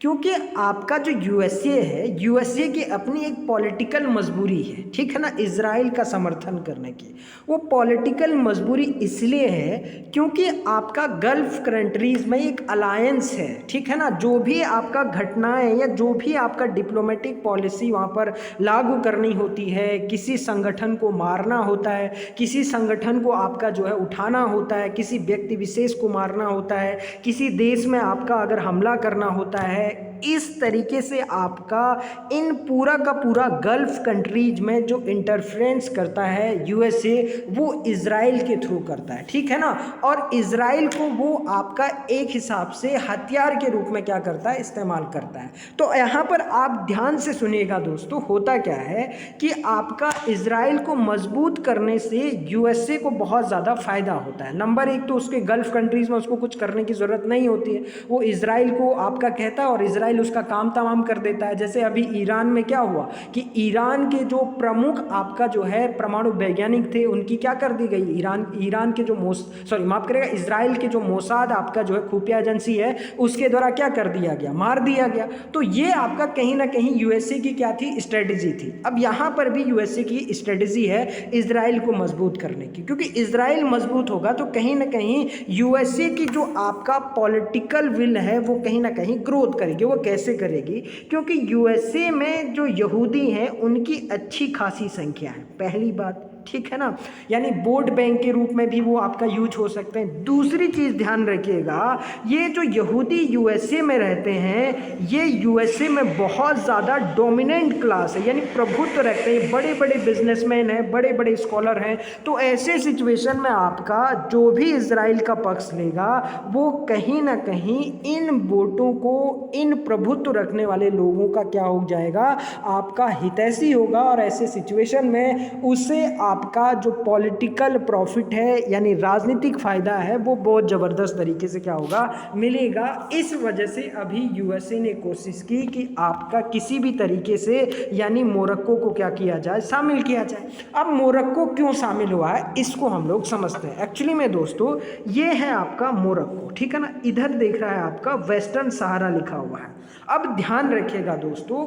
क्योंकि आपका जो यूएसए है, यूएसए की अपनी एक पॉलिटिकल मजबूरी है, ठीक है ना, इजराइल का समर्थन करने की। वो पॉलिटिकल मजबूरी इसलिए है क्योंकि आपका गल्फ कंट्रीज में एक अलायंस है, ठीक है ना। जो भी आपका घटनाएं या जो भी आपका डिप्लोमेटिक पॉलिसी वहाँ पर लागू करनी होती है, किसी संगठन को मारना होता है, किसी संगठन को आपका जो है उठाना होता है, किसी व्यक्ति विशेष को मारना होता है, किसी देश में आपका अगर हमला करना होता है, इस तरीके से आपका इन पूरा का पूरा गल्फ कंट्रीज में जो इंटरफ्रेंस करता है यूएसए, वो इजराइल के थ्रू करता है, ठीक है ना। और इजराइल को वो आपका एक हिसाब से हथियार के रूप में क्या करता है, इस्तेमाल करता है। तो यहाँ पर आप ध्यान से सुनिएगा दोस्तों, होता क्या है कि आपका इजराइल को मजबूत करने से यूएसए को बहुत ज़्यादा फ़ायदा होता है। नंबर एक तो उसके गल्फ कंट्रीज़ में उसको कुछ करने की ज़रूरत नहीं होती है, वो इजराइल को आपका कहता है और इजराइल उसका काम तमाम कर देता है। जैसे अभी ईरान में क्या हुआ कि ईरान के जो प्रमुख आपका जो है परमाणु वैज्ञानिक थे, उनकी क्या कर दी गई, ईरान के जो माफ़ करेगा, इजराइल के जो मोसाद आपका जो है खुफिया एजेंसी है, उसके द्वारा क्या कर दिया गया, मार दिया गया। तो ये आपका कहीं ना कहीं यूएसए की क्या थी, स्ट्रेटजी थी। अब यहाँ पर भी यूएसए की स्ट्रेटजी है इजराइल को मजबूत करने की, क्योंकि इजराइल मजबूत होगा तो कहीं ना कहीं यूएसए की जो आपका पॉलिटिकल विल है वो कहीं ना कहीं ग्रोथ करेगी। वो कैसे करेगी, क्योंकि यूएसए में जो यहूदी हैं उनकी अच्छी खासी संख्या है, पहली बात, ठीक है ना। यानी वोट बैंक के रूप में भी वो आपका यूज हो सकते हैं। दूसरी चीज़ ध्यान रखिएगा, ये जो यहूदी यूएसए में रहते हैं, ये यूएसए में बहुत ज़्यादा डोमिनेंट क्लास है, यानी प्रभुत्व रखते हैं, बड़े बड़े बिजनेसमैन हैं, बड़े बड़े स्कॉलर हैं। तो ऐसे सिचुएशन में आपका जो भी इजराइल का पक्ष लेगा वो कहीं ना कहीं इन वोटों को, इन प्रभुत्व रखने वाले लोगों का क्या हो जाएगा, आपका हितैषी होगा। और ऐसे सिचुएशन में उसे आपका जो पॉलिटिकल प्रॉफिट है यानी राजनीतिक फ़ायदा है वो बहुत ज़बरदस्त तरीके से क्या होगा, मिलेगा। इस वजह से अभी यूएसए ने कोशिश की कि आपका किसी भी तरीके से यानी मोरक्को को क्या किया जाए, शामिल किया जाए। अब मोरक्को क्यों शामिल हुआ है इसको हम लोग समझते हैं। एक्चुअली में दोस्तों ये है आपका मोरक्को, ठीक है ना। इधर देख रहा है आपका वेस्टर्न सहारा लिखा हुआ है। अब ध्यान रखिएगा दोस्तों,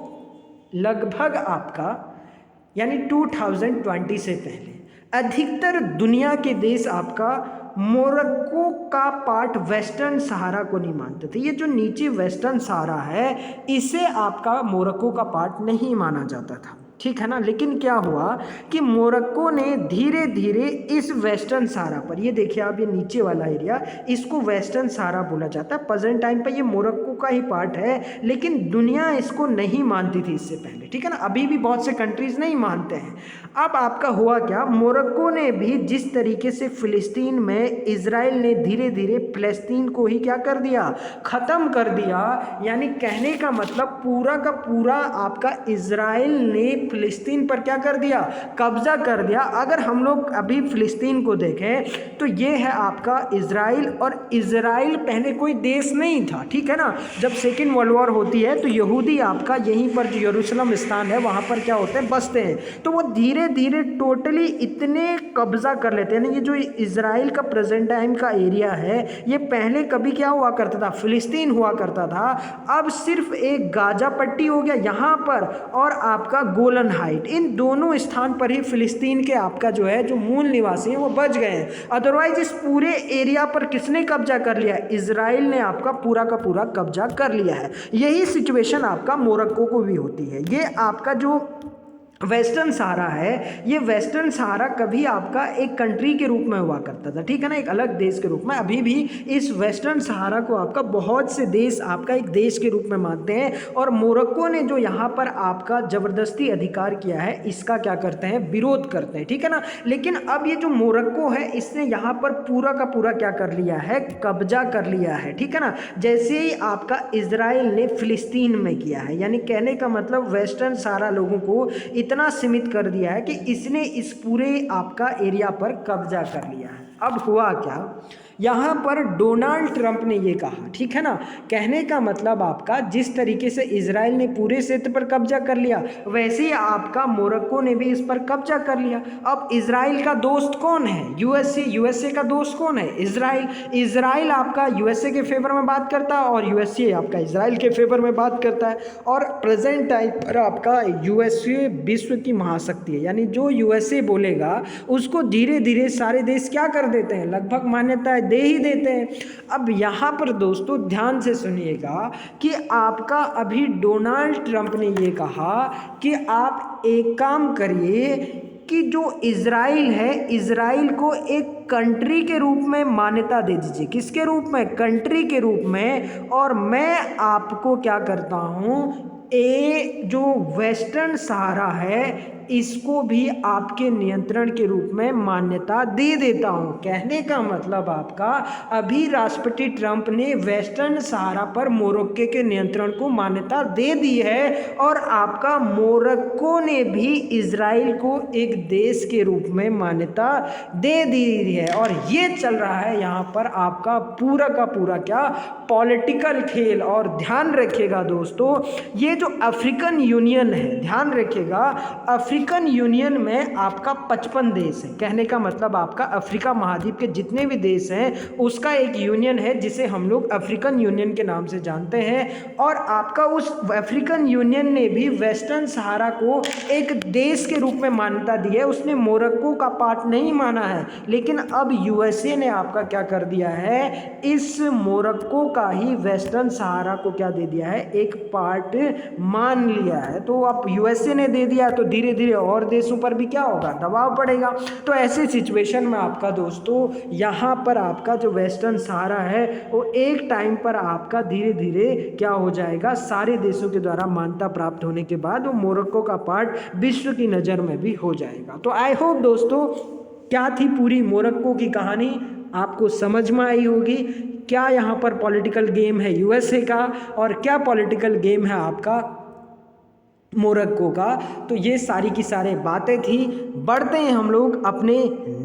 लगभग आपका यानी 2020 से पहले अधिकतर दुनिया के देश आपका मोरक्को का पार्ट वेस्टर्न सहारा को नहीं मानते थे। ये जो नीचे वेस्टर्न सहारा है इसे आपका मोरक्को का पार्ट नहीं माना जाता था, ठीक है ना। लेकिन क्या हुआ कि मोरक्को ने धीरे धीरे इस वेस्टर्न सहारा पर, ये देखिए आप, ये नीचे वाला एरिया, इसको वेस्टर्न सहारा बोला जाता है। प्रेजेंट टाइम पर ये मोरक्को का ही पार्ट है, लेकिन दुनिया इसको नहीं मानती थी इससे पहले, ठीक है ना। अभी भी बहुत से कंट्रीज नहीं मानते हैं। अब आपका हुआ क्या, मोरक्को ने भी जिस तरीके से फिलिस्तीन में इजराइल ने धीरे धीरे फिलिस्तीन को ही क्या कर दिया, ख़त्म कर दिया। यानी कहने का मतलब पूरा का पूरा आपका इजराइल ने फिलिस्तीन पर क्या कर दिया, कब्जा कर दिया। अगर हम लोग अभी फिलिस्तीन को देखें तो ये है आपका इजराइल, और इजराइल पहले कोई देश नहीं था, ठीक है ना। जब सेकेंड वर्ल्ड वॉर होती है तो यहूदी आपका यहीं पर जो यरूशलेम स्थान है वहाँ पर क्या होते हैं, बसते हैं। तो वो धीरे धीरे टोटली इतने कब्जा कर लेते हैं ना। ये जो इजराइल का प्रेजेंट टाइम का एरिया है ये पहले कभी क्या हुआ करता था, फिलिस्तीन हुआ करता था। अब सिर्फ एक गाजा पट्टी हो गया यहाँ पर और आपका गोलन हाइट, इन दोनों स्थान पर ही फिलिस्तीन के आपका जो है जो मूल निवासी हैं वो बच गए हैं। अदरवाइज इस पूरे एरिया पर किसने कब्जा कर लिया, इजराइल ने आपका पूरा का पूरा कब्जा कर लिया है। यही सिचुएशन आपका मोरक्को को भी होती है। ये आपका जो वेस्टर्न सहारा है, ये वेस्टर्न सहारा कभी आपका एक कंट्री के रूप में हुआ करता था, ठीक है ना, एक अलग देश के रूप में। अभी भी इस वेस्टर्न सहारा को आपका बहुत से देश आपका एक देश के रूप में मानते हैं। और मोरक्को ने जो यहाँ पर आपका ज़बरदस्ती अधिकार किया है इसका क्या करते हैं, विरोध करते हैं, ठीक है ना। लेकिन अब ये जो मोरक्को है इसने यहाँ पर पूरा का पूरा क्या कर लिया है, कब्जा कर लिया है, ठीक है ना। जैसे ही आपका इजराइल ने फिलिस्तीन में किया है, यानी कहने का मतलब वेस्टर्न सहारा लोगों को इतना सीमित कर दिया है कि इसने इस पूरे आपका एरिया पर कब्जा कर लिया है। अब हुआ क्या, यहाँ पर डोनाल्ड ट्रंप ने ये कहा, ठीक है ना। कहने का मतलब आपका जिस तरीके से इजराइल ने पूरे क्षेत्र पर कब्जा कर लिया वैसे ही आपका मोरक्को ने भी इस पर कब्जा कर लिया। अब इजराइल का दोस्त कौन है, यूएसए। यूएसए का दोस्त कौन है, इजराइल। इजराइल आपका यूएसए के फेवर में बात करता है और यूएसए आपका इजराइल के फेवर में बात करता है। और प्रेजेंट टाइम पर आपका यूएसए विश्व की महाशक्ति है, यानी जो यूएसए बोलेगा उसको धीरे धीरे सारे देश क्या कर देते हैं, लगभग मान्यता दे ही देते हैं। अब यहाँ पर दोस्तों ध्यान से सुनिएगा कि आपका अभी डोनाल्ड ट्रंप ने ये कहा कि आप एक काम करिए, कि जो इज़राइल है, इज़राइल को एक कंट्री के रूप में मान्यता दे दीजिए। किसके रूप में? कंट्री के रूप में। और मैं आपको क्या करता हूँ, जो वेस्टर्न सहारा है इसको भी आपके नियंत्रण के रूप में मान्यता दे देता हूं। कहने का मतलब आपका, अभी राष्ट्रपति ट्रंप ने वेस्टर्न सहारा पर मोरक्को के नियंत्रण को मान्यता दे दी है और आपका मोरक्को ने भी इजराइल को एक देश के रूप में मान्यता दे दी है। और ये चल रहा है यहाँ पर आपका पूरा का पूरा क्या, पॉलिटिकल खेल। और ध्यान रखिएगा दोस्तों, ये जो अफ्रीकन यूनियन है, ध्यान रखिएगा, अफ्रीकन यूनियन में आपका 55 देश है। कहने का मतलब आपका अफ्रीका महाद्वीप के जितने भी देश हैं उसका एक यूनियन है जिसे हम लोग अफ्रीकन यूनियन के नाम से जानते हैं। और आपका उस अफ्रीकन यूनियन ने भी वेस्टर्न सहारा को एक देश के रूप में मान्यता दी है, उसने मोरक्को का पार्ट नहीं माना है। लेकिन अब यूएसए ने आपका क्या कर दिया है, इस मोरक्को का ही वेस्टर्न सहारा को क्या दे दिया है, एक पार्ट मान लिया है। तो अब यूएसए ने दे दिया तो धीरे धीरे और देशों पर भी क्या होगा, दबाव पड़ेगा। तो ऐसे सिचुएशन में आपका दोस्तों यहाँ पर आपका जो वेस्टर्न सहारा है वो एक टाइम पर आपका धीरे धीरे क्या हो जाएगा, सारे देशों के द्वारा मान्यता प्राप्त होने के बाद वो मोरक्को का पार्ट विश्व की नज़र में भी हो जाएगा। तो आई होप दोस्तों, क्या थी पूरी मोरक्को की कहानी, आपको समझ में आई होगी। क्या यहाँ पर पॉलिटिकल गेम है यूएसए का और क्या पॉलिटिकल गेम है आपका मोरक्को का। तो ये सारी की सारी बातें थी। बढ़ते हैं हम लोग अपने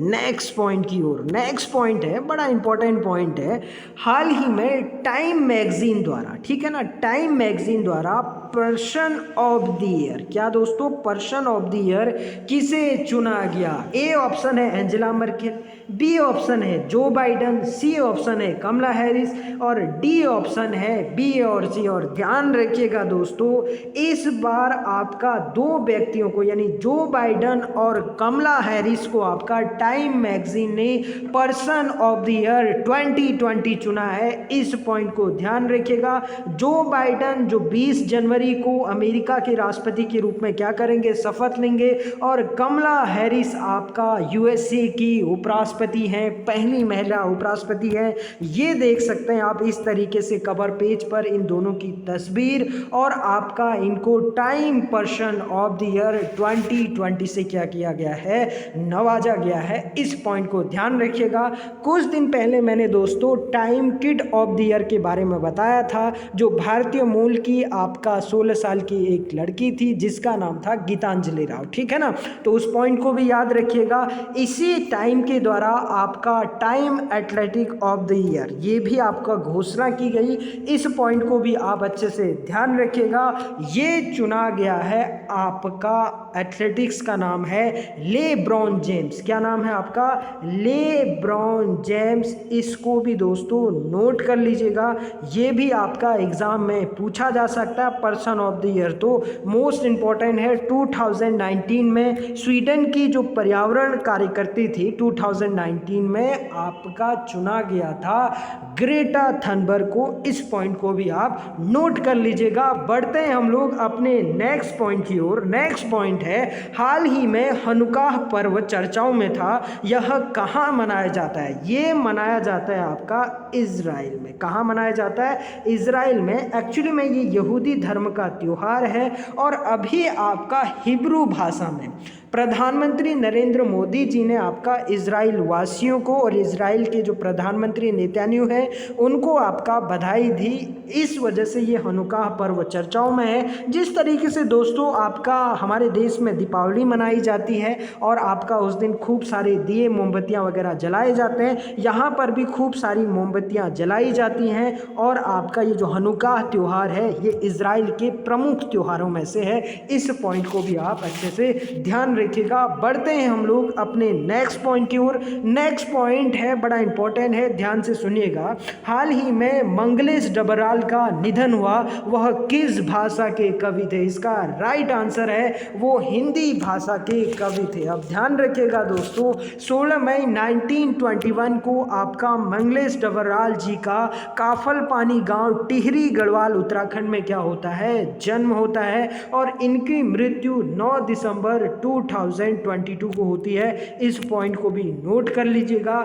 नेक्स्ट पॉइंट की ओर। नेक्स्ट पॉइंट है, बड़ा इंपॉर्टेंट पॉइंट है। हाल ही में टाइम मैगजीन द्वारा, ठीक है ना, टाइम मैगजीन द्वारा पर्सन ऑफ द ईयर, क्या दोस्तों, पर्सन ऑफ द ईयर किसे चुना गया? ए ऑप्शन है एंजेला मर्केल, बी ऑप्शन है जो बाइडन, सी ऑप्शन है कमला हैरिस और डी ऑप्शन है बी और सी। और ध्यान रखिएगा दोस्तों, इस बार आपका दो व्यक्तियों को यानी जो बाइडन और कमला हैरिस को आपका टाइम मैगजीन ने पर्सन ऑफ द ईयर 2020 चुना है। इस पॉइंट को ध्यान रखिएगा। जो बाइडन जो 20 जनवरी को अमेरिका के राष्ट्रपति के रूप में क्या करेंगे, शपथ लेंगे। और कमला हैरिस आपका यूएसए की उपराष्ट्रपति हैं, पहली महिला उपराष्ट्रपति है। ये देख सकते हैं आप इस तरीके से कवर पेज पर इन दोनों की तस्वीर, और आपका इनको time person of the year 2020 से क्या किया गया है, नवाजा गया है। इस पॉइंट को ध्यान रखिएगा। कुछ दिन पहले मैंने दोस्तों time kid of the year के बारे में बताया था, जो भारतीय मूल की आपका 16 साल की एक लड़की थी जिसका नाम था गीतांजलि राव, ठीक है ना। तो उस पॉइंट को भी याद रखिएगा। इसी टाइम के द्वारा आपका time athletic of the year ये भी आपका घोषणा की गई। इस पॉइंट को भी आप अच्छे से ध्यान रखिएगा। ये चुना गया है आपका, एथलेटिक्स का नाम है लेब्रॉन जेम्स। क्या नाम है आपका, लेब्रॉन जेम्स। इसको भी दोस्तों नोट कर लीजिएगा, ये भी आपका एग्जाम में पूछा जा सकता है। पर्सन ऑफ द ईयर तो मोस्ट इंपॉर्टेंट है। 2019 में स्वीडन की जो पर्यावरण कार्यकर्ती थी 2019 में आपका चुना गया था ग्रेटा थनबर्ग को। इस पॉइंट को भी आप नोट कर लीजिएगा। बढ़ते हैं हम लोग अपने नेक्स्ट पॉइंट की ओर। नेक्स्ट पॉइंट है, हाल ही में हनुकाह पर्व चर्चाओं में था। यह कहाँ मनाया जाता है? ये मनाया जाता है आपका इजराइल में। कहाँ मनाया जाता है? इजराइल में। एक्चुअली में ये यहूदी धर्म का त्योहार है। और अभी आपका हिब्रू भाषा में प्रधानमंत्री नरेंद्र मोदी जी ने आपका इजराइल वासियों को और इजराइल के जो प्रधानमंत्री नेतन्याहू हैं उनको आपका बधाई दी। इस वजह से ये हनुकाह पर्व चर्चाओं में है। जिस तरीके से दोस्तों आपका हमारे देश में दीपावली मनाई जाती है और आपका उस दिन खूब सारे दिए मोमबत्तियां वगैरह जलाए जाते हैं, यहाँ पर भी खूब सारी मोमबत्तियां जलाई जाती हैं। और आपका ये जो हनुकाह त्यौहार है ये इजराइल के प्रमुख त्योहारों में से है। इस पॉइंट को भी आप अच्छे से ध्यान रखिएगा। बढ़ते हैं हम लोग अपने नेक्स्ट पॉइंट की ओर। नेक्स्ट पॉइंट है, बड़ा इंपॉर्टेंट है, ध्यान से सुनिएगा। हाल ही में मंगलेश डबराल का निधन हुआ। वह किस भाषा के कवि थे? इसका राइट आंसर है वो हिंदी भाषा के कवि थे। अब ध्यान रखिएगा दोस्तों, 16 मई 1921 को आपका मंगलेश डबराल जी का काफल पानी गांव टिहरी गढ़वाल उत्तराखंड में क्या होता है, जन्म होता है। और इनकी मृत्यु 9 दिसंबर 2022 को होती है। इस पॉइंट को भी नोट कर लीजिएगा।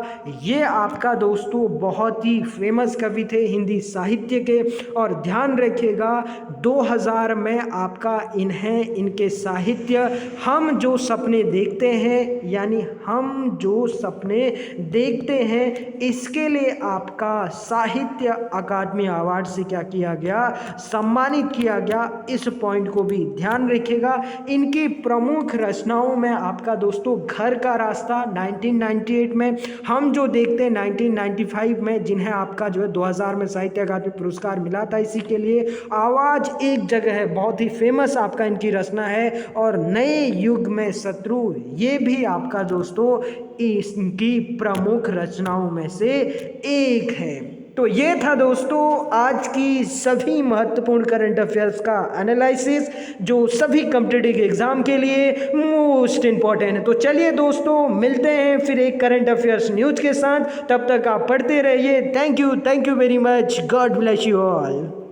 ये आपका दोस्तों बहुत ही फेमस कवि थे हिंदी साहित्य के, और ध्यान रखिएगा 2000 में आपका इनके साहित्य हम जो सपने देखते हैं, यानी हम जो सपने देखते हैं, इसके लिए आपका साहित्य अकादमी अवार्ड से क्या किया गया, सम्मानित किया गया। इस पॉइंट को भी ध्यान रखिएगा। इनकी प्रमुख रचनाओं में आपका दोस्तों घर का रास्ता 1998 में, हम जो देखते हैं 1995 में, जिन्हें आपका जो है 2000 में साहित्य अकादमी पुरस्कार मिला था इसी के लिए। आवाज एक जगह है, बहुत ही फेमस आपका इनकी रचना है। और नए युग में शत्रु, ये भी आपका दोस्तों इनकी प्रमुख रचनाओं में से एक है। तो ये था दोस्तों आज की सभी महत्वपूर्ण करंट अफेयर्स का एनालिसिस, जो सभी कॉम्पिटिटिव एग्जाम के लिए मोस्ट इंपॉर्टेंट है। तो चलिए दोस्तों, मिलते हैं फिर एक करंट अफेयर्स न्यूज के साथ। तब तक आप पढ़ते रहिए। Thank you very much. God bless you all.